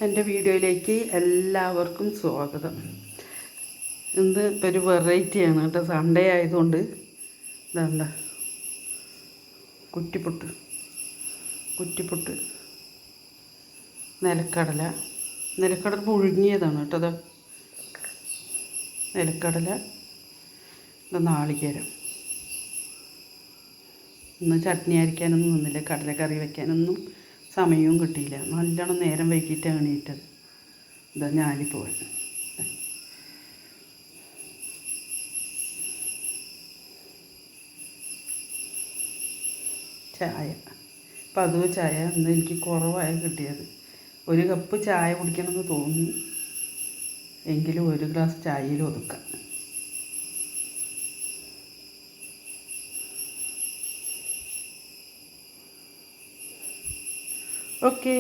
എൻ്റെ വീഡിയോയിലേക്ക് എല്ലാവർക്കും സ്വാഗതം. ഇന്ന് ഒരു വെറൈറ്റിയാണ് കേട്ടോ. സൺഡേ ആയതുകൊണ്ട് ഇതാണ്ട കുറ്റിപ്പുട്ട് നിലക്കടല പുഴുങ്ങിയതാണ് കേട്ടോ. അത് നിലക്കടല, നാളികേരം. ഇന്ന് ചട്നി അരയ്ക്കാനൊന്നും നിന്നില്ല, കടലക്കറി വയ്ക്കാനൊന്നും സമയവും കിട്ടിയില്ല. നല്ലോണം നേരം വൈകിട്ടാണ് എണീറ്റത്. ഇതാ ഞാലിപ്പോവാൻ ചായ, പതിവ് ചായ ഇന്ന് എനിക്ക് കുറവായി കിട്ടിയത്. ഒരു കപ്പ് ചായ കുടിക്കണമെന്ന് തോന്നി, എങ്കിലും ഒരു ഗ്ലാസ് ചായയിൽ ഒതുക്കാം. ഓക്കേ.